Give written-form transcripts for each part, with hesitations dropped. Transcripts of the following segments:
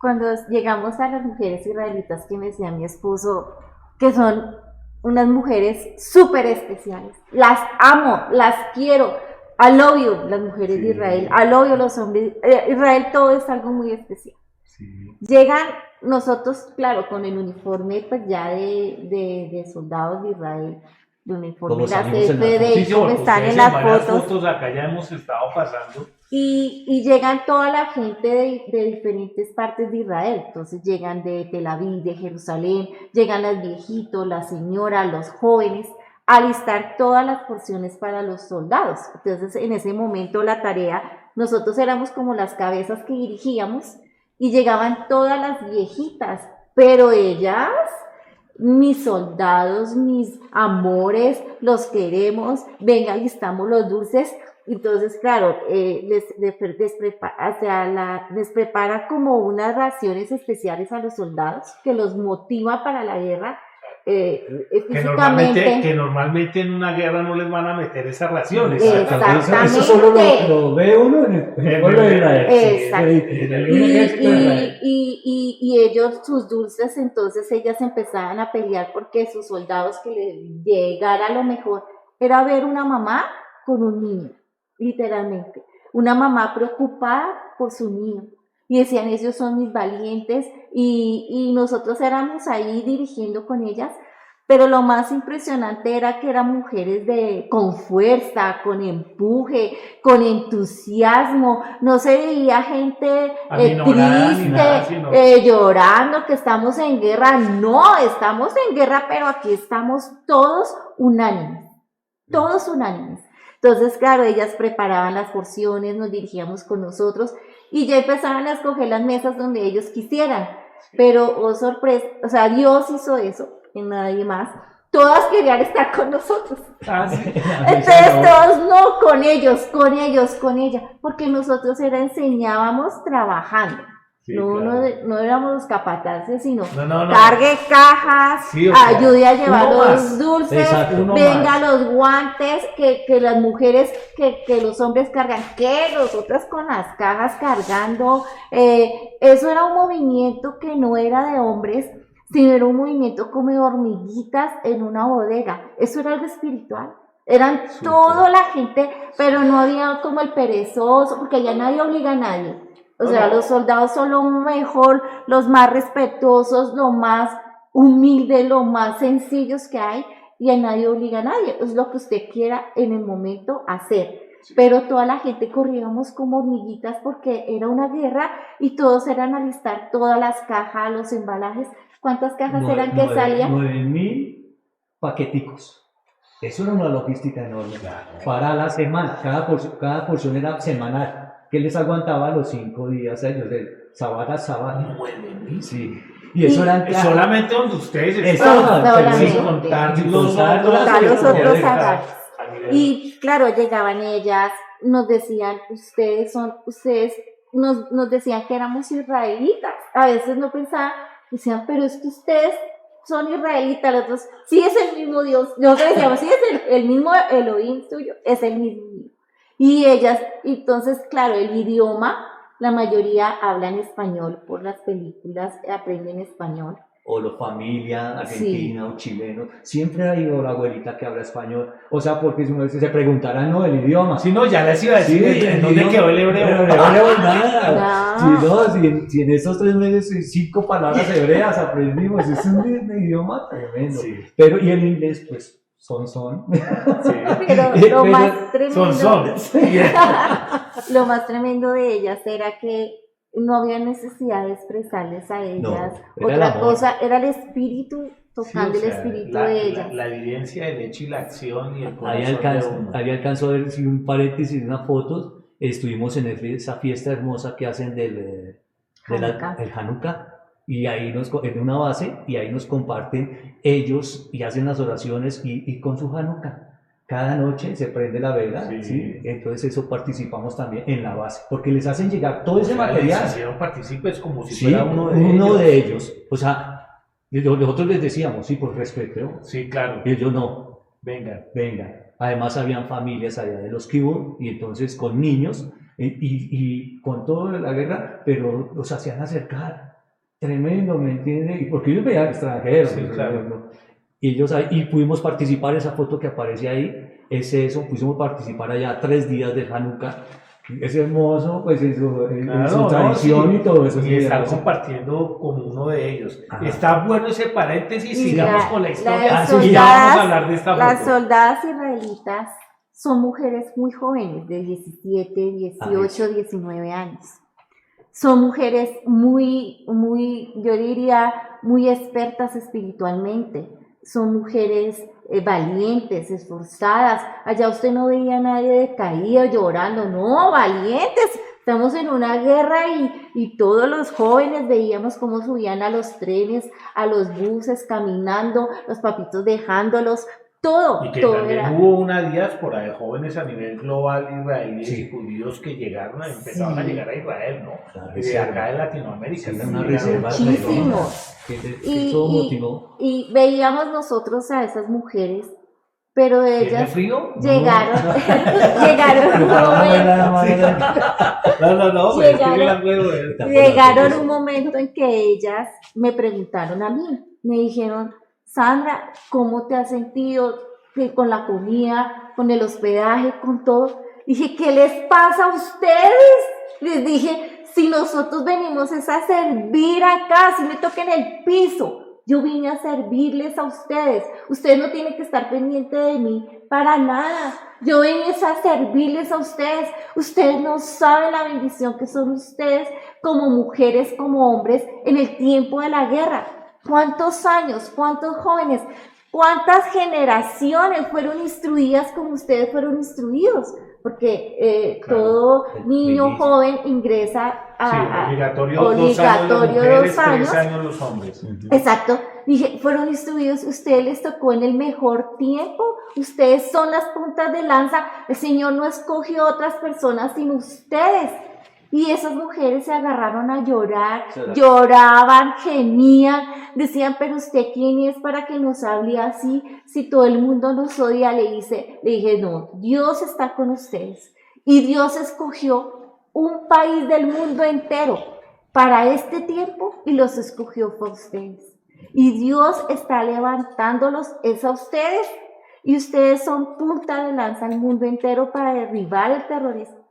Cuando llegamos a las mujeres israelitas que me decía mi esposo, que son unas mujeres súper especiales, las amo, las quiero, I love you, las mujeres de Israel, Sí, I love you, los hombres, Israel todo es algo muy especial. sí. Llegan nosotros, claro, con el uniforme pues ya de soldados de Israel, de uniforme, Como la salimos en las Sí, CFD, sí, fotos. como porque están en ustedes en las varias fotos, fotos acá ya hemos estado pasando. y llegan toda la gente de diferentes partes de Israel. Entonces llegan de Tel Aviv, de Jerusalén, llegan las viejitos, las señoras, los jóvenes, a alistar todas las porciones para los soldados. Entonces en ese momento la tarea, nosotros éramos como las cabezas que dirigíamos y llegaban todas las viejitas, pero ellas, mis soldados, mis amores, los queremos, venga, listamos los dulces. Entonces, claro, les prepara como unas raciones especiales a los soldados que los motiva para la guerra Que físicamente. normalmente en una guerra no les van a meter esas raciones. Exactamente. Eso solo lo ve uno en el pueblo de Israel. Exacto. En el ejército de Israel. Y ellos, sus dulces, entonces ellas empezaban a pelear porque sus soldados que les llegara lo mejor era ver una mamá con un niño, literalmente. Una mamá preocupada por su niño. Y decían, ellos son mis valientes, y nosotros éramos ahí dirigiendo con ellas, pero lo más impresionante era que eran mujeres con fuerza, con empuje, con entusiasmo. No se veía gente Aminorada ni nada, triste, sino llorando que estamos en guerra. No, estamos en guerra, pero aquí estamos todos unánimes, todos unánimes. Entonces, claro, ellas preparaban las porciones, nos dirigíamos con nosotros y ya empezaban a escoger las mesas donde ellos quisieran. Pero, oh sorpresa, o sea, Dios hizo eso y nadie más. Todas querían estar con nosotros. sí. Entonces todos no, con ellos, con ellos, con ella, porque nosotros enseñábamos trabajando. Sí, No, claro. no éramos los capataces, sino No. cargue cajas, Sí, o sea, ayude a llevar uno los más. dulces, Exacto, uno venga más. los guantes, que las mujeres, que los hombres cargan, que nosotras con las cajas cargando. Eso era un movimiento que no era de hombres, sino era un movimiento como de hormiguitas en una bodega. Eso era algo espiritual. Eran Súper. toda la gente, pero no había como el perezoso, porque allá nadie obliga a nadie. O sea, los soldados son lo mejor, los más respetuosos, lo más humildes, lo más sencillos que hay, y a nadie obliga a nadie. Es lo que usted quiera en el momento hacer. Pero toda la gente corríamos como hormiguitas porque era una guerra y todos eran a listar todas las cajas, los embalajes. ¿Cuántas cajas eran que salían? 9.000 paqueticos. Eso era una logística enorme. Para la semana, cada porción era semanal. ¿Qué les aguantaba los 5 días a ellos? De sábado a sábado. 9.000. Sí. Y eso eran Solamente donde ustedes estaban. Solamente. sin contar Sin los contar otros, los otros a agarres. nivel- Y claro, llegaban ellas, nos decían, ustedes nos decían que éramos israelitas. A veces no pensaban, decían, pero es que ustedes son israelitas. Los otros, sí es el mismo Dios. Nosotros decíamos, sí es el mismo Elohim tuyo, es el mismo Dios. Y ellas, entonces, claro, el idioma, la mayoría hablan español por las películas, aprenden español. O la familia argentina Sí. o chileno, siempre ha ido la abuelita que habla español. O sea, porque si se preguntaran, no, el idioma. Si no, ya les iba a decir en dónde idioma, quedó el hebreo. pero el hebreo nada. No. Si en esos 3 meses 5 palabras hebreas aprendimos, es un idioma tremendo. Sí. Pero, y el inglés, pues, son. Sí. Pero lo más tremendo, Son. lo más tremendo de ellas era que no había necesidad de expresarles a ellas. No, era el Otra amor. cosa era el espíritu, tocando Sí, o el sea, espíritu de ellas. la evidencia del hecho y la acción y el Ahí corazón de uno. alcanzó a ver si un paréntesis, una foto. Estuvimos en esa fiesta hermosa que hacen del Hanukkah. el Hanukkah, y ahí en una base, y ahí nos comparten ellos y hacen las oraciones y con su Hanukkah. Cada noche se prende la vela, Sí. ¿sí? Entonces eso participamos también en la base, porque les hacen llegar todo ese O sea, material. les hicieron partícipes como si Sí, fuera uno de ellos. O sea, nosotros les decíamos, sí, por respeto, Sí, claro. y ellos no. Vengan. Venga, además habían familias allá de los kibbutz y entonces con niños y con todo de la guerra, pero los hacían acercar. Tremendo, ¿me entiendes? Y porque ellos veían extranjeros. Sí, claro. ¿no? Y ellos ahí, y pudimos participar, esa foto que aparece ahí, es eso, pudimos participar allá 3 días de Hanukkah. Es hermoso, pues eso, en Claro, su no, tradición sí. y todo eso. es Y muy estar hermoso. compartiendo con uno de ellos. Ajá. Está bueno ese paréntesis, Y sigamos con la historia. las Y ya vamos a soldadas, hablar de esta las foto. soldadas israelitas son mujeres muy jóvenes, de 17, 18, 19 años. Son mujeres muy, yo diría, muy expertas espiritualmente. Son mujeres valientes, esforzadas. Allá usted no veía a nadie decaído, llorando. No, valientes. Estamos en una guerra y todos los jóvenes veíamos cómo subían a los trenes, a los buses, caminando, los papitos dejándolos. Todo, Y que todo también era. hubo una diáspora de jóvenes a nivel global israelíes Sí. y judíos que llegaron, empezaron Sí. a llegar a Israel, ¿no? La Y de reserva. acá de Latinoamérica. Era Sí, una claro. reserva Muchísimos. que Y- eso y- motivó. Y veíamos nosotros a esas mujeres, pero ¿Tiene ellas frío? llegaron, llegaron un momento, No, Llegaron- es que la puedo ver. llegaron un momento en que ellas me preguntaron a mí, me dijeron, Sandra, ¿cómo te has sentido con la comida, con el hospedaje, con todo? Dije, ¿qué les pasa a ustedes? Les dije, si nosotros venimos es a servir acá, si me toquen el piso, yo vine a servirles a ustedes. Ustedes no tienen que estar pendientes de mí para nada. Yo vine a servirles a ustedes. Ustedes no saben la bendición que son ustedes como mujeres, como hombres en el tiempo de la guerra. ¿Cuántos años, cuántos jóvenes, cuántas generaciones fueron instruidas como ustedes fueron instruidos? Porque Claro. todo niño Bellísimo. joven ingresa Sí, a obligatorio 2 años las obligatorio mujeres, 2 años. 3 años los hombres. Exacto, dije, fueron instruidos, ustedes les tocó en el mejor tiempo, ustedes son las puntas de lanza, el Señor no escogió otras personas sino ustedes. Y esas mujeres se agarraron a llorar, lloraban, gemían, decían, pero usted quién es para que nos hable así, si todo el mundo nos odia. Le dije, no, Dios está con ustedes. Y Dios escogió un país del mundo entero para este tiempo y los escogió por ustedes. Y Dios está levantándolos, es a ustedes, y ustedes son punta de lanza al mundo entero para derribar el terrorismo.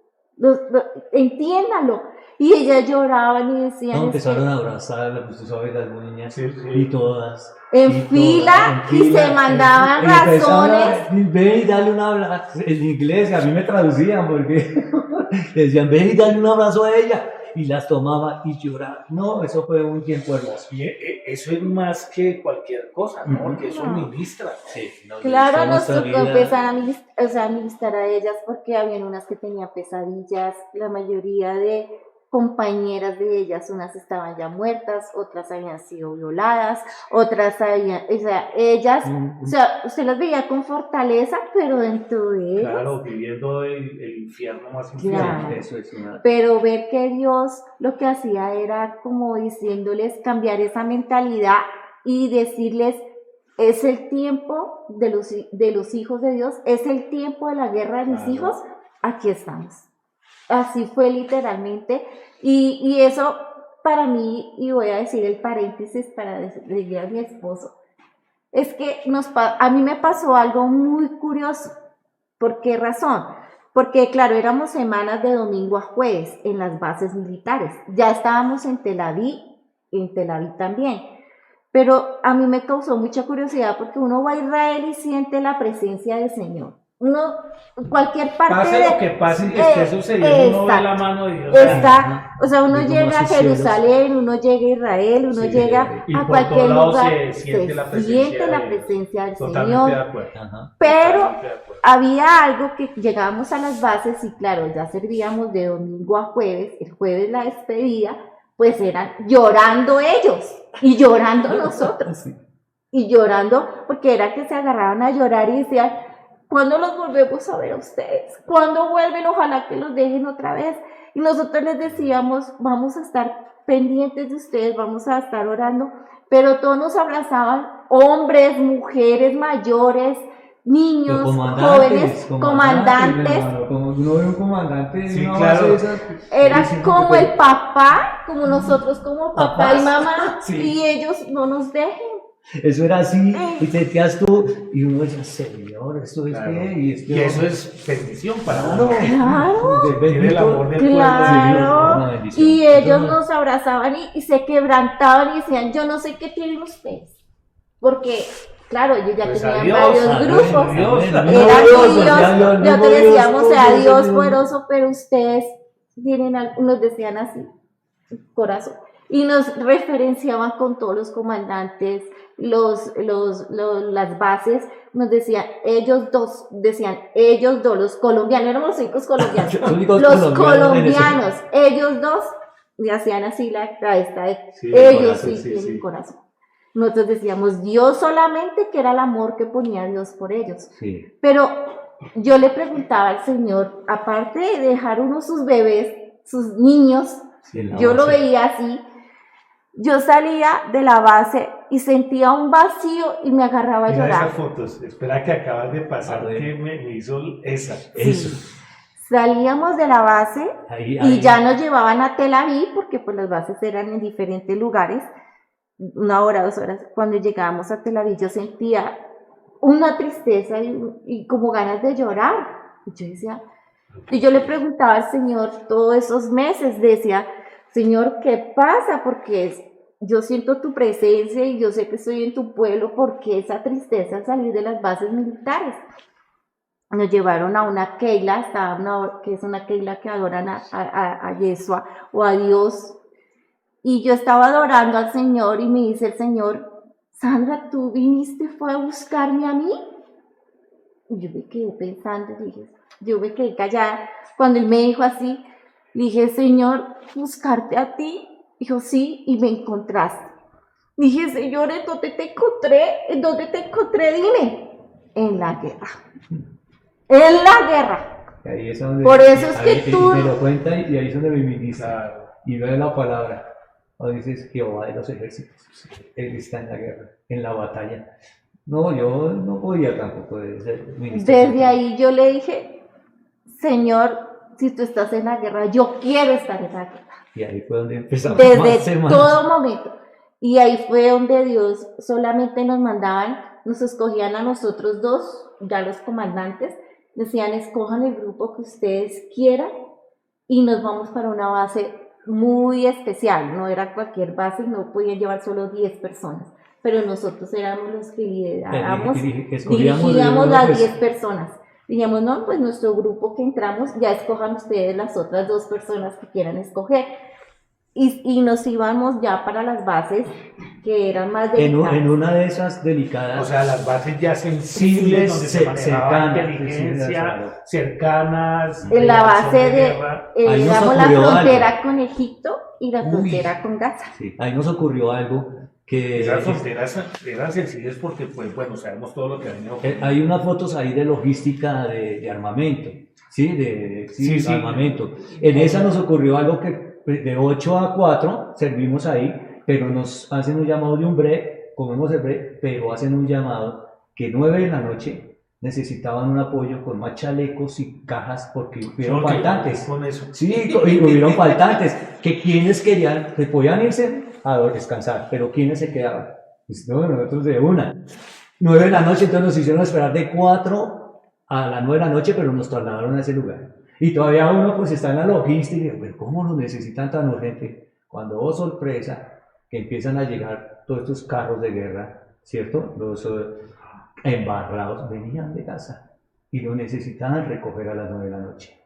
Entiéndalo. Y ellas lloraban y decían, No, empezaron a abrazarla, pues tú sabes, las niñas, Sí, sí. y todas. En y fila, y se mandaban y empezaban a- razones. Ve y dale un abrazo. En inglés, a mí me traducían porque decían, ve y dale un abrazo a ella. Y las tomaba y lloraba. No, eso fue un tiempo hermoso. Y eso es más que cualquier cosa, ¿no? Porque eso No. ministra. Sí, Claro, nos nuestra tocó vida. empezar a ministrar a ellas porque habían unas que tenían pesadillas, la mayoría de compañeras de ellas, unas estaban ya muertas, otras habían sido violadas, otras habían, o sea, ellas, o sea, usted las veía con fortaleza, pero dentro de ellas, Claro, viviendo el infierno más infierno. Claro. Eso es una... pero ver que Dios lo que hacía era como diciéndoles cambiar esa mentalidad y decirles, es el tiempo de los hijos de Dios, es el tiempo de la guerra de mis Claro. hijos, aquí estamos. Así fue literalmente, y eso para mí, y voy a decir el paréntesis para decirle a mi esposo, es que a mí me pasó algo muy curioso. ¿Por qué razón? Porque claro, éramos semanas de domingo a jueves en las bases militares, ya estábamos en Tel Aviv también, pero a mí me causó mucha curiosidad porque uno va a Israel y siente la presencia del Señor. Uno, cualquier parte Pase lo que pase y esté sucediendo, uno ve la mano de Dios. o sea, uno Y como llega a sus cielos. Jerusalén, uno llega a Israel, uno Sí, llega y a por cualquier todos lados lugar, se siente la presencia siente de la Dios. presencia del Totalmente Señor. de acuerdo. Ajá. Pero Totalmente de acuerdo. había algo que llegábamos a las bases y claro, ya servíamos de domingo a jueves, el jueves la despedida, pues eran llorando ellos y llorando nosotros. Sí. Y llorando porque era que se agarraban a llorar y decían, ¿cuándo los volvemos a ver a ustedes? ¿Cuándo vuelven? Ojalá que los dejen otra vez. Y nosotros les decíamos, vamos a estar pendientes de ustedes, vamos a estar orando, pero todos nos abrazaban, hombres, mujeres, mayores, niños, jóvenes, comandantes. Hermano, como uno ve un comandante, Sí, una claro. base de esas, Era diciendo como que- el papá, como nosotros como papá y Papás. mamá, Sí. y ellos no nos dejen. Eso era así, y te sentías tú, y uno decía, Señor, esto es Claro. qué, Y eso es bendición para Claro, uno. Claro. Tiene el amor del pueblo. Claro, una bendición. y Eso ellos no- nos abrazaban y se quebrantaban y decían, yo no sé qué tienen ustedes, porque, claro, ellos ya Pues tenían adiós, varios adiós, grupos, adiós. era Dios, Dios, ya, nosotros decíamos, sea Dios, Dios Dios. poderoso, pero ustedes tienen algo, nos decían así, corazón, y nos referenciaban con todos los comandantes, las bases, nos decían, ellos dos, los colombianos, éramos los únicos colombianos, Los únicos los colombianos en ese- colombianos, ellos dos, y hacían así la esta de, Sí, el ellos corazón, sí sí, tienen sí. corazón. Nosotros decíamos Dios solamente, que era el amor que ponía Dios por ellos. Sí. Pero yo le preguntaba al Señor, aparte de dejar uno sus bebés, sus niños, Sí, en la yo lo base. veía así, yo salía de la base y sentía un vacío y me agarraba a Mira llorar. esas fotos. Espera que acabas de pasar A ver. que me hizo esa. Eso. Salíamos de la base Ahí, y ya nos llevaban a Tel Aviv, porque pues las bases eran en diferentes lugares, 1 hora, 2 horas. Cuando llegábamos a Tel Aviv yo sentía una tristeza y como ganas de llorar. Y yo decía, y yo le preguntaba al Señor todos esos meses, decía, Señor, ¿qué pasa? Porque yo siento tu presencia y yo sé que estoy en tu pueblo, porque esa tristeza al salir de las bases militares. Nos llevaron a una keila, que es una keila que adoran a Yeshua o a Dios. Y yo estaba adorando al Señor y me dice el Señor, Sandra, ¿tú viniste fue a buscarme a mí? Y yo me quedé pensando, yo me quedé callada. Cuando él me dijo así, le dije, Señor, buscarte a ti. Dijo, sí, y me encontraste. Dije, Señor, ¿en dónde te encontré? ¿En dónde te encontré? Dime. En la guerra. En la guerra. Y ahí es donde, Por eso es ahí- que tú- me lo cuenta y ahí es donde me ministra. Claro. Y ve la palabra. O dices Jehová de los ejércitos. Él está en la guerra, en la batalla. No, yo no podía tampoco ser ministro. Desde ahí yo le dije, Señor, si tú estás en la guerra, yo quiero estar en la guerra. Y ahí fue donde empezamos más Desde semanas. todo momento. Y ahí fue donde Dios solamente nos mandaban, nos escogían a nosotros dos, ya los comandantes, decían, escojan el grupo que ustedes quieran y nos vamos para una base muy especial, no era cualquier base, no podían llevar solo 10 personas, pero nosotros éramos los que liderábamos, Escogíamos dirigíamos de las pues, 10 personas. Dijimos, no, pues nuestro grupo que entramos, ya escojan ustedes las otras 2 personas que quieran escoger. Y nos íbamos ya para las bases que eran más delicadas. en una de esas delicadas. O sea, las bases ya sensibles, donde se manejaba cercanas, inteligencia, claro. cercanas. En la acción base de, guerra. Ahí nos digamos, la ocurrió frontera con Egipto y la Uy. frontera con Gaza. Sí, ahí nos ocurrió algo que Esas fronteras eran sensibles porque, pues, bueno, sabemos todo lo que ha venido. hay unas fotos ahí de logística de armamento, ¿sí? Sí, sí. Armamento. En esa nos ocurrió algo que de 8 a 4 servimos ahí, pero nos hacen un llamado de un break, comemos el break, pero hacen un llamado que 9 de la noche necesitaban un apoyo con más chalecos y cajas porque hubieron Porque faltantes. con eso. Sí, y hubieron faltantes, que quienes querían, que podían irse a descansar, pero quienes se quedaban. Pues no, nosotros de 9 de la noche, entonces nos hicieron esperar de 4 a las 9 de la noche, pero nos trasladaron a ese lugar. Y todavía uno pues está en la logística y dice, pero ¿cómo lo necesitan tan urgente? Cuando, oh sorpresa, que empiezan a llegar todos estos carros de guerra, ¿cierto? Los embarrados venían de Gaza y lo necesitaban recoger a las 9 de la noche.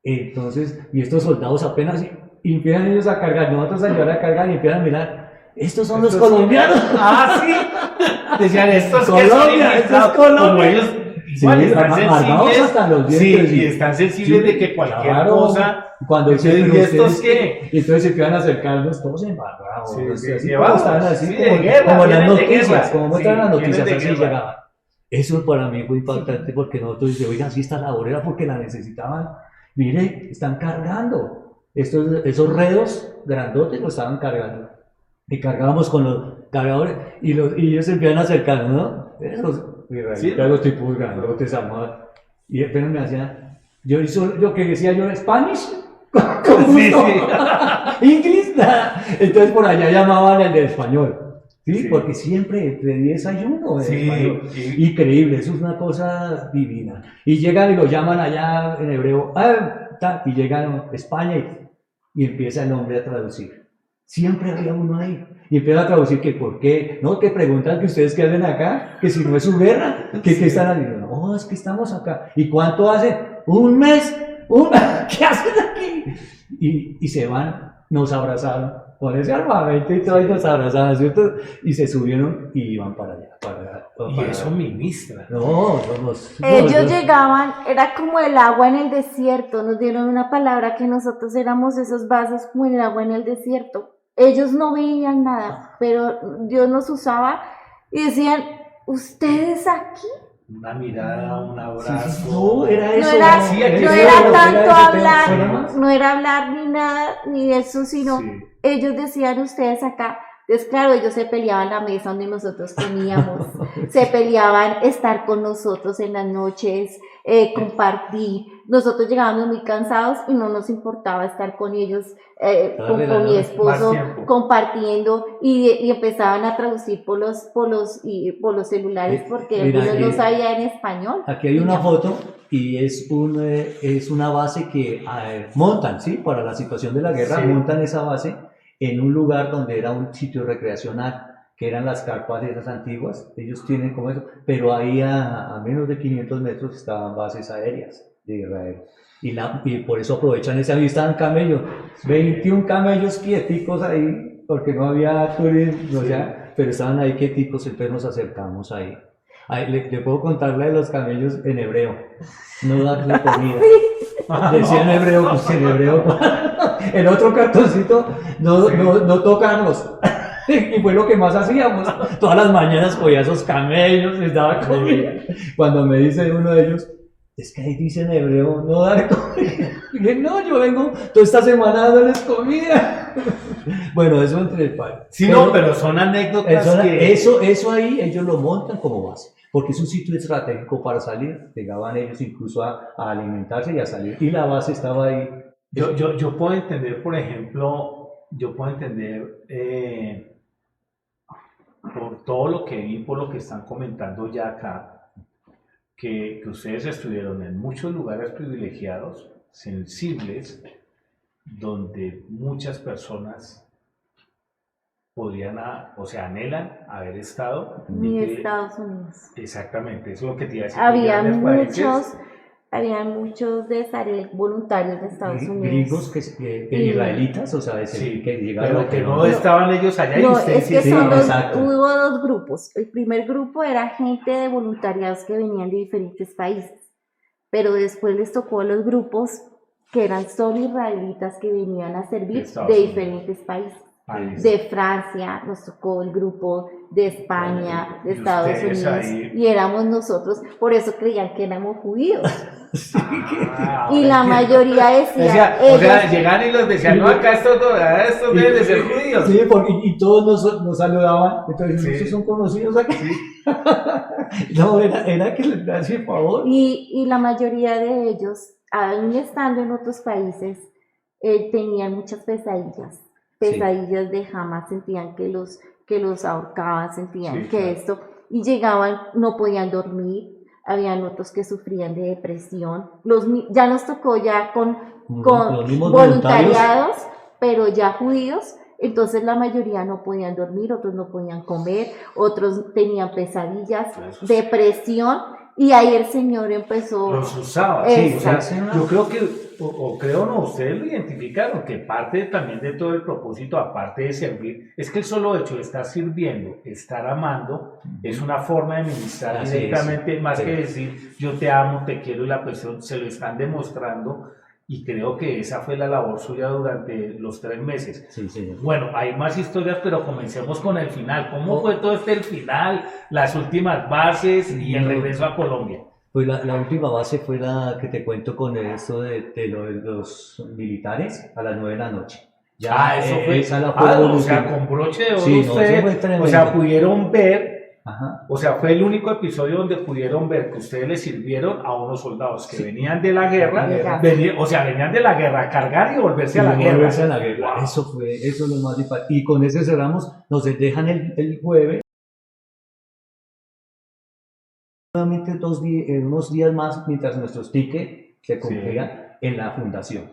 Entonces, y estos soldados apenas y empiezan ellos a cargar, nosotros a llevar a cargar y empiezan a mirar, estos son los colombianos. Ah, sí. Decían, estos que son Colombia, esto es Colombia. como ellos, Sí, igual, están armados sensibles. hasta los Sí, dientes. y están sensibles de que cualquier claro. cosa. Cuando dicen, Entonces, pero ¿y estos ustedes qué? Y entonces se empiezan a acercarnos todos embarrados. Sí, así, sí, así llevados, como estaban así, sí, como, de guerra, como las vienen de noticias, guerra. como muestran Sí, las vienen noticias, de así guerra. llegaban. Eso para mí fue impactante porque nosotros decíamos, oigan, si esta labor era porque la necesitaban. Mire, están cargando. Esos redos grandotes lo estaban cargando. Y cargábamos con los cargadores y ellos se empiezan a acercar, ¿no? israelitas, Sí. los tipos grandotes, armados. Y apenas me hacían, yo que decía yo, Spanish, con Sí, gusto. sí. Inglés, nada. Entonces por allá llamaban el de español. ¿Sí? Sí. Porque siempre pedí desayuno de Sí, español. y- Increíble, eso es una cosa divina. Y llegan y lo llaman allá en hebreo, y llegan a España y empieza el hombre a traducir. Siempre había uno ahí. Y empieza a traducir que por qué, no, que preguntan que ustedes qué hacen acá, que si no es su guerra, que qué están haciendo. No, es que estamos acá. ¿Y cuánto hacen? Un mes. ¿Qué hacen aquí? Y se van, nos abrazaron con ese armamento y todo, y nos abrazaron, ¿cierto? Y se subieron y iban para allá. Y eso ministra. No, somos. Ellos llegaban, era como el agua en el desierto, nos dieron una palabra que nosotros éramos esos vasos como el agua en el desierto. Ellos no veían nada, pero Dios nos usaba y decían, ¿ustedes aquí? Una mirada, un Sí, abrazo. no, era eso. No era, sí, no aquí era era tanto eso, hablar, ¿fuera más? no era hablar ni nada, ni eso, sino Sí. ellos decían ustedes acá. Entonces, claro, ellos se peleaban la mesa donde nosotros comíamos, se peleaban estar con nosotros en las noches, compartir. Nosotros llegábamos muy cansados y no nos importaba estar con ellos, con mi Más esposo, tiempo. compartiendo y empezaban a traducir por los celulares porque Mira, algunos no aquí- sabían español. Aquí hay una foto y es una base que montan, ¿sí? Para la situación de la guerra, Sí. montan esa base en un lugar donde era un sitio recreacional, que eran las carpas esas antiguas. Ellos tienen como eso, pero ahí a menos de 500 metros estaban bases aéreas de Israel. Y por eso aprovechan esa vista, estaban camellos, 21 camellos quieticos ahí, porque no había turismo, o sea, pero estaban ahí quieticos, entonces nos acercamos ahí. Ahí, le puedo contar la de los camellos en hebreo, no darle comida. Decía en hebreo, pues en hebreo. El otro cartoncito, no tocarlos. Y fue lo que más hacíamos. Todas las mañanas cogía esos camellos, les daba comida. Cuando me dice uno de ellos, es que ahí dice en hebreo, no dar comida. Y dije, no, yo vengo toda esta semana dándoles comida. Bueno, eso entre el padre. Sí, no, pero son anécdotas que... Eso ahí ellos lo montan como base, porque es un sitio estratégico para salir. Llegaban ellos incluso a alimentarse y a salir. Y la base estaba ahí. Yo puedo entender, por ejemplo, por todo lo que vi, por lo que están comentando ya acá, que ustedes estuvieron en muchos lugares privilegiados, sensibles, donde muchas personas podrían, anhelan haber estado. Ni y que- Estados Unidos. Exactamente, eso es lo que te iba a decir. Había grandes países. muchos de Sarel voluntarios de Estados Unidos. Gringos israelitas, o sea, Sí, que llegaron pero que no no- estaban ellos allá y No, ustedes es que sí, son exacto. hubo dos grupos. El primer grupo era gente de voluntariados que venían de diferentes países, pero después les tocó a los grupos que eran solo israelitas que venían a De servir Estados de Unidos. diferentes países. países. De Francia, nos tocó el grupo de España, de Y Estados ustedes Unidos, ahí. y éramos nosotros, por eso creían que éramos judíos. Ah, Y la ahora mayoría entiendo. decía, O sea, ellos- llegan y los decían, no, acá estos deben de ser judíos. Sí, y todos nos saludaban. Entonces, Sí. ¿estos son conocidos aquí? No, era que les hacía favor. y la mayoría de ellos, aún estando en otros países, tenían muchas pesadillas de Hamas, sentían que los ahorcaban, sentían Sí, que claro. esto, y llegaban, no podían dormir, habían otros que sufrían de depresión, ya nos tocó ya con Los mismos voluntariados, pero ya judíos. Entonces la mayoría no podían dormir, otros no podían comer, otros tenían pesadillas, Eso sí. depresión, y ahí el Señor empezó. Los usaba. Sí, O sea, exacto. yo creo que, o creo no, ustedes lo identificaron, que parte también de todo el propósito, aparte de servir, es que el solo hecho de estar sirviendo, estar amando, es una forma de ministrar Así es. directamente, más Sí. que decir yo te amo, te quiero, y la persona se lo están demostrando, y creo que esa fue la labor suya durante los 3 meses. Sí, señor. Bueno, hay más historias, pero comencemos con el final. ¿Cómo Oh. fue todo el final, las últimas bases y el regreso a Colombia? Pues la última base fue la que te cuento con esto de los militares a las 9 de la noche. Eso fue. Esa la fue O última. sea, con broche de oro Sí, no, eso ustedes, fue tremendo. o sea, pudieron ver Ajá. O sea, fue el único episodio donde pudieron ver que ustedes les sirvieron a unos soldados que venían de la guerra, o sea, venían de la guerra a cargar y volverse a la guerra. Volverse a la guerra. Wow. Eso es lo más difícil. Y con ese cerramos, nos dejan el jueves. Nuevamente unos días más mientras nuestros tickets se cumplían en la fundación.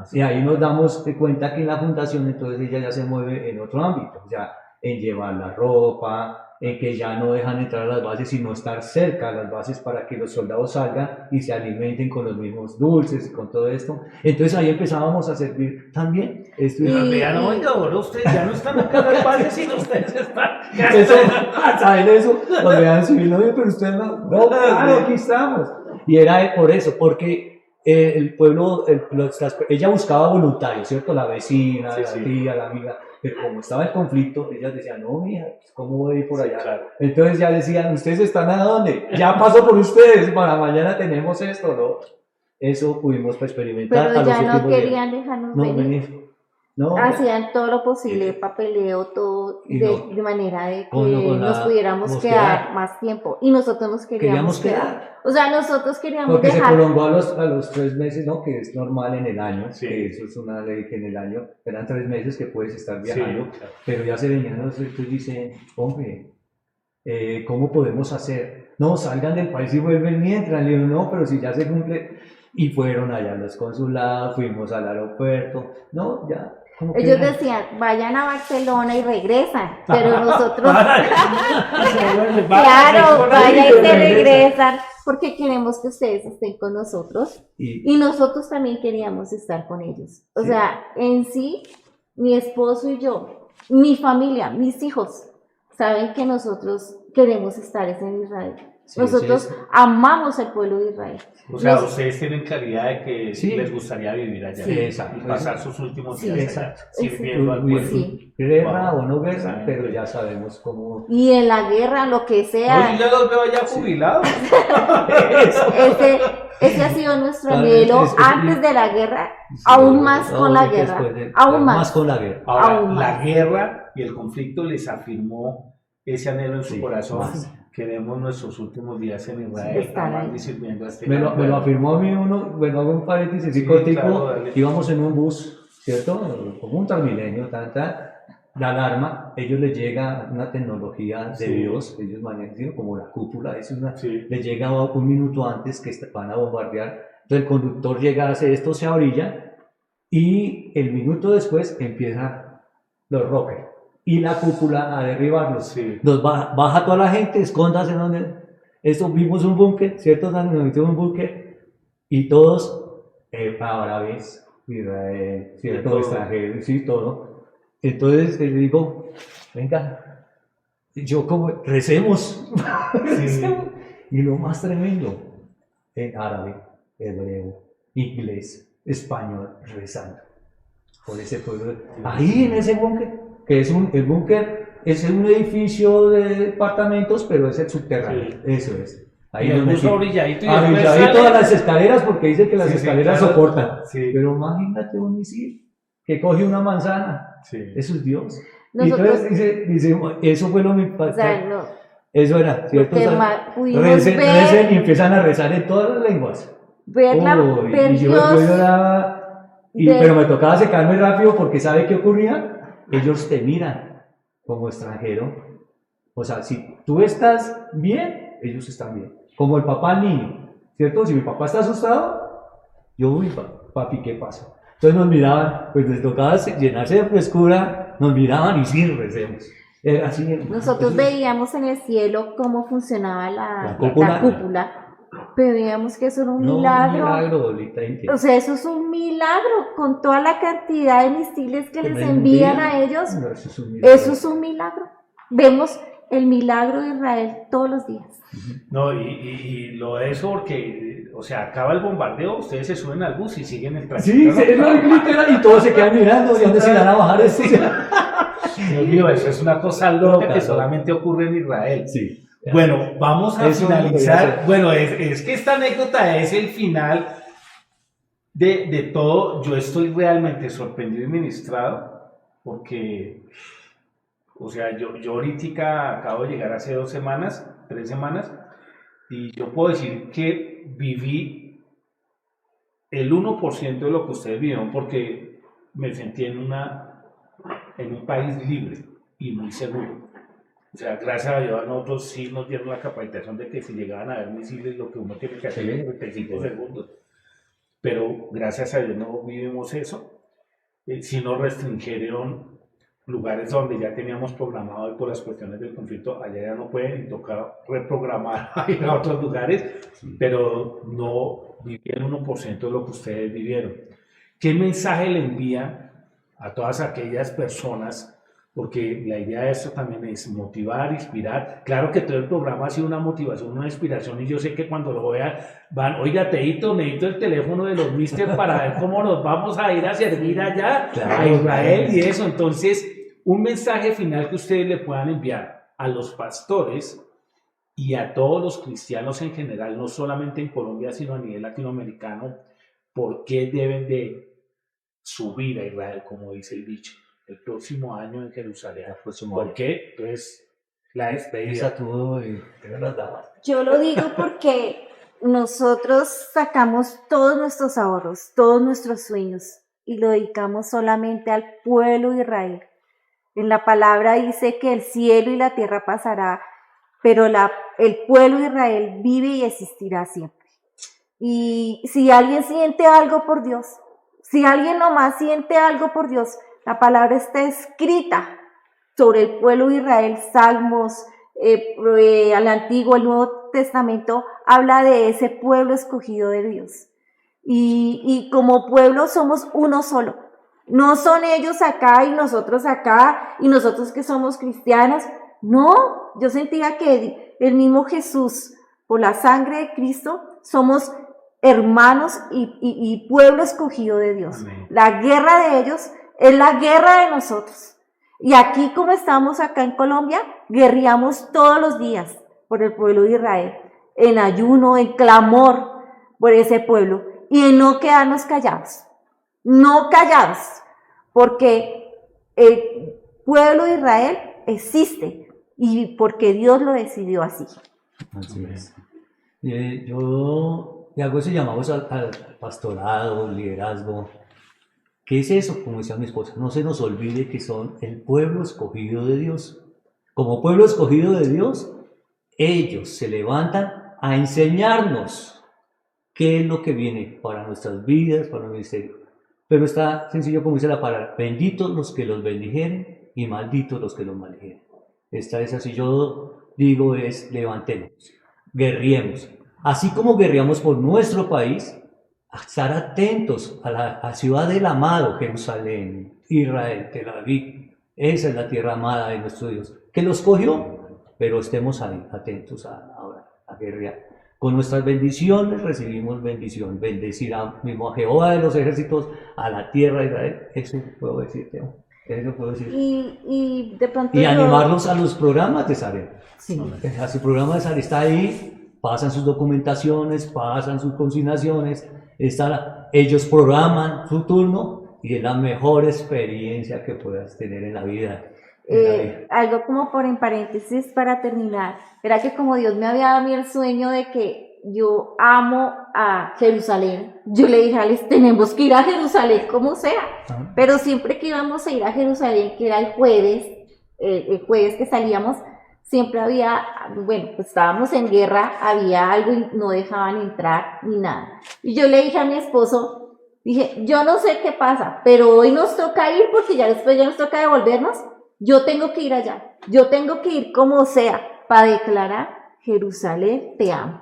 Sí. Y ahí nos damos cuenta que en la fundación entonces ella ya se mueve en otro ámbito, ya en llevar la ropa, en que ya no dejan entrar a las bases, sino estar cerca a las bases para que los soldados salgan y se alimenten con los mismos dulces y con todo esto. Entonces ahí empezábamos a servir también. Vean, oiga, ahora ustedes ya no están acá en las bases, sino ustedes están... ¿Saben eso? Nos vean subir, no, pero ustedes no, claro, aquí estamos. Y era por eso, porque el pueblo, ella buscaba voluntarios, ¿cierto? La vecina, la tía, la amiga, pero como estaba el conflicto, ellas decían, no, mija, ¿cómo voy a ir por allá? Claro. Entonces ya decían, ¿ustedes están a dónde? Ya pasó por ustedes, para mañana tenemos esto, ¿no? Eso pudimos experimentar. Pero ya no querían dejarnos venir. No, hacían todo lo posible, papeleo, todo, de manera de que nos pudiéramos quedar más tiempo. Y nosotros nos queríamos quedar. O sea, nosotros queríamos porque dejar... se prolongó a los 3 meses, ¿no? Que es normal en el año, que eso es una ley que en el año, eran 3 meses que puedes estar viajando, claro. Pero ya se venían, entonces dicen, hombre, ¿cómo podemos hacer? No, salgan del país y vuelven y entran. Le digo, no, pero si ya se cumple. Y fueron allá a los consulados, fuimos al aeropuerto, no, ya. Ellos decían, vayan a Barcelona y regresan, pero nosotros, claro, vayan y se regresan, porque queremos que ustedes estén con nosotros, y nosotros también queríamos estar con ellos. O sea, en sí, mi esposo y yo, mi familia, mis hijos, saben que nosotros queremos estar en Israel. Nosotros amamos el pueblo de Israel. O sea, ustedes tienen claridad de que les gustaría vivir allá y pasar sus últimos días allá, sirviendo al pueblo. Guerra o no guerra, pero ya sabemos cómo... Y en la guerra, lo que sea... Hoy ya los veo allá jubilados. Ese ha sido nuestro anhelo antes de la guerra, aún más con la guerra. Aún más con la guerra. Ahora, la guerra y el conflicto les afirmó ese anhelo en su corazón. Queremos nuestros últimos días en Israel, amando y sirviendo a este me lo afirmó a mí uno, bueno, hago un paréntesis, cortico, claro, íbamos en un bus, ¿cierto? Como un Transmilenio, la alarma, ellos les llega una tecnología de Dios, ellos manejan como la cúpula, les llega un minuto antes que van a bombardear, entonces el conductor llega, hace esto, se orilla, y el minuto después empiezan los rockets. Y la cúpula a derribarlos. Nos baja toda la gente, escóndase donde. Esto vimos un búnker, ¿cierto? Nos metimos un búnker y todos, árabes, Israel, ¿cierto? Extranjeros, sí, todo. Entonces le digo, venga, yo como, recemos. Y lo más tremendo, en árabe, hebreo, inglés, español, rezando por ese pueblo. Ahí en ese búnker. Que el búnker es un edificio de departamentos, pero es el subterráneo, eso es. Ahí y donde orilladito todas las escaleras, porque dice que las escaleras soportan. Pero imagínate un misil que coge una manzana, eso es Dios. Nosotros, y entonces dice, eso fue lo que impactó. O sea, no, eso era, ¿cierto? Recen y empiezan a rezar en todas las lenguas. Pero me tocaba secarme rápido porque ¿sabe qué ocurría? Ellos te miran como extranjero. O sea, si tú estás bien, ellos están bien. Como el papá al niño, ¿cierto? Si mi papá está asustado, yo, uy, papi, ¿qué pasa? Entonces nos miraban, pues les tocaba llenarse de frescura, nos miraban y sí, recemos. Era así. Nosotros veíamos en el cielo cómo funcionaba la cúpula. Pero digamos que eso era un milagro. O sea, eso es un milagro con toda la cantidad de misiles que les envían a ellos. No, eso es un milagro. Vemos el milagro de Israel todos los días. No, y lo de eso porque, o sea, acaba el bombardeo, ustedes se suben al bus y siguen el trayecto. Sí, es lo literal y todos se quedan mirando y dónde se van a bajar esto. Dios mío, eso es una cosa loca que solamente ocurre en Israel. Sí. Bueno, vamos a finalizar. Bueno, es que esta anécdota es el final de todo. Yo estoy realmente sorprendido y ministrado porque O sea, yo ahorita acabo de llegar hace 2 semanas, 3 semanas, y yo puedo decir que viví el 1% de lo que ustedes vivieron porque me sentí en un país libre y muy seguro. O sea, gracias a Dios a nosotros sí nos dieron la capacitación de que si llegaban a haber misiles, lo que uno tiene que hacer en 35 segundos. Pero gracias a Dios no vivimos eso. Sí nos restringieron lugares donde ya teníamos programado y por las cuestiones del conflicto, allá ya no pueden y toca reprogramar a ir a otros lugares, pero no vivieron 1% de lo que ustedes vivieron. ¿Qué mensaje le envían a todas aquellas personas? Porque la idea de esto también es motivar, inspirar. Claro que todo el programa ha sido una motivación, una inspiración, y yo sé que cuando lo vean van, oiga, Teito, necesito el teléfono de los mister para ver cómo nos vamos a ir a servir allá, a Israel y eso. Entonces, un mensaje final que ustedes le puedan enviar a los pastores y a todos los cristianos en general, no solamente en Colombia, sino a nivel latinoamericano, por qué deben de subir a Israel, como dice el dicho, el próximo año en Jerusalén. ¿Por qué? Entonces, la despedida. Yo lo digo porque nosotros sacamos todos nuestros ahorros, todos nuestros sueños y lo dedicamos solamente al pueblo de Israel. En la palabra dice que el cielo y la tierra pasará, pero el pueblo de Israel vive y existirá siempre. Y si alguien siente algo por Dios, si alguien nomás siente algo por Dios, la palabra está escrita sobre el pueblo de Israel, Salmos, al Antiguo, el Nuevo Testamento, habla de ese pueblo escogido de Dios. Y como pueblo somos uno solo. No son ellos acá y nosotros que somos cristianos. No, yo sentía que el mismo Jesús, por la sangre de Cristo, somos hermanos y pueblo escogido de Dios. Amén. La guerra de ellos es la guerra de nosotros. Y aquí, como estamos acá en Colombia, guerreamos todos los días por el pueblo de Israel, en ayuno, en clamor por ese pueblo y en no quedarnos callados. No callados, porque el pueblo de Israel existe y porque Dios lo decidió así. Así es. Yo le hago ese llamado al pastorado, liderazgo. ¿Qué es eso? Como decía mi esposa, no se nos olvide que son el pueblo escogido de Dios. Como pueblo escogido de Dios, ellos se levantan a enseñarnos qué es lo que viene para nuestras vidas, para el ministerio. Pero está sencillo como dice la palabra, benditos los que los bendijeren y malditos los que los maldijeren. Esta es así, yo digo es levantemos, guerriemos. Así como guerreamos por nuestro país, estar atentos a la ciudad del amado Jerusalén, Israel, Tel Aviv. Esa es la tierra amada de nuestro Dios, que los cogió, pero estemos ahí, atentos ahora a guerrear. Con nuestras bendiciones recibimos bendición, bendecir mismo a Jehová de los ejércitos, a la tierra de Israel. Eso puedo decirte, eso puedo decir. Y de pronto y animarlos a los programas de Sareb. Sí. A su programa de Sareb está ahí, pasan sus documentaciones, pasan sus consignaciones, ellos programan su turno y es la mejor experiencia que puedas tener en la vida. Algo como por en paréntesis para terminar, era que como Dios me había dado a mí el sueño de que yo amo a Jerusalén, yo le dije a Alex, tenemos que ir a Jerusalén como sea, pero siempre que íbamos a ir a Jerusalén, que era el jueves que salíamos, siempre había, bueno, pues estábamos en guerra, había algo y no dejaban entrar ni nada. Y yo le dije a mi esposo, dije, yo no sé qué pasa, pero hoy nos toca ir porque ya después ya nos toca devolvernos. Yo tengo que ir allá, yo tengo que ir como sea para declarar, Jerusalén te amo.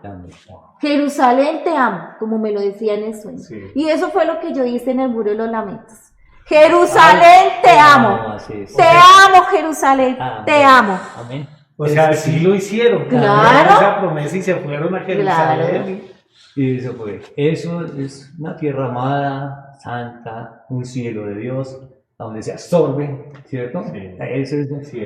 Jerusalén te amo, como me lo decía en el sueño. Sí. Y eso fue lo que yo hice en el Muro de los Lamentos. Jerusalén te amo, te amo Jerusalén, te amo. Amén. O sea, sí lo hicieron, claro. Esa promesa y se fueron a Jerusalén. Claro. Y eso fue. Eso es una tierra amada, santa, un cielo de Dios, donde se absorbe, ¿cierto? Sí. Eso sí.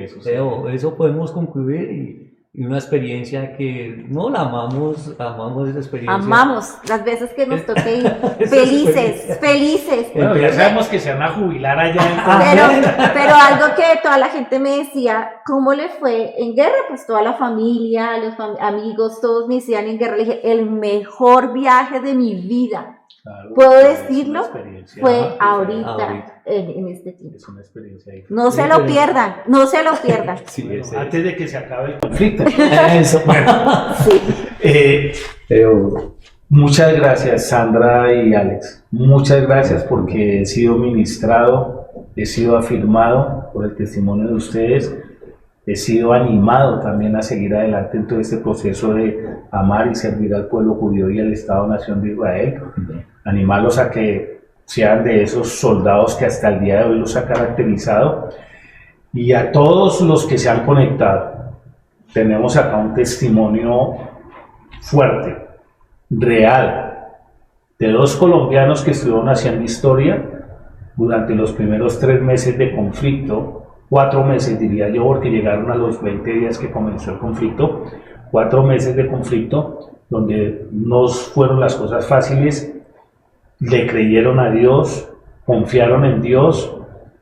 Eso podemos concluir y una experiencia que no la amamos, amamos esa experiencia. Amamos las veces que nos toque ir. Esa Felices, experiencia. felices. Bueno, ya sabemos que se van a jubilar allá en Pero algo que toda la gente me decía, ¿cómo le fue en guerra? Pues toda la familia, los amigos, todos me decían en guerra. Le dije, el mejor viaje de mi vida, Claro, ¿puedo es una decirlo? experiencia fue diferente. ahorita, en este tiempo. Es una experiencia diferente. No se lo pierdan, no se lo pierdan. Sí, Bueno, ese- antes de que se acabe el conflicto. Eso. Sí. Pero, Muchas gracias, Sandra y Alex. Muchas gracias porque he sido ministrado, he sido afirmado por el testimonio de ustedes, he sido animado también a seguir adelante en todo este proceso de amar y servir al pueblo judío y al Estado-Nación de Israel. Animarlos a que sean de esos soldados que hasta el día de hoy los ha caracterizado. Y a todos los que se han conectado, tenemos acá un testimonio fuerte, real, de dos colombianos que estuvieron haciendo historia durante los primeros 3 meses de conflicto, 4 meses diría yo, porque llegaron a los 20 días que comenzó el conflicto, 4 meses de conflicto, donde no fueron las cosas fáciles, le creyeron a Dios, confiaron en Dios,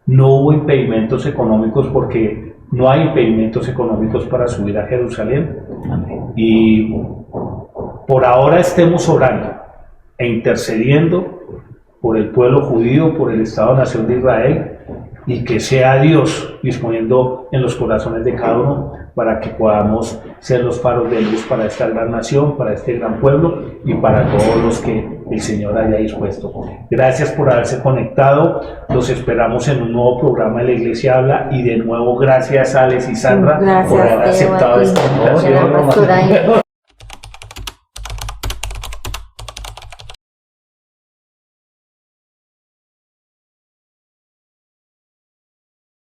no hubo impedimentos económicos porque no hay impedimentos económicos para subir a Jerusalén y por ahora estemos orando e intercediendo por el pueblo judío, por el Estado-Nación de Israel y que sea Dios disponiendo en los corazones de cada uno para que podamos ser los faros de luz para esta gran nación, para este gran pueblo y para todos los que el Señor haya dispuesto. Gracias por haberse conectado, los esperamos en un nuevo programa de La Iglesia Habla y de nuevo gracias Alex y Sandra Gracias, por haber Teo, aceptado a ti. esta Gracias, invitación. pastora.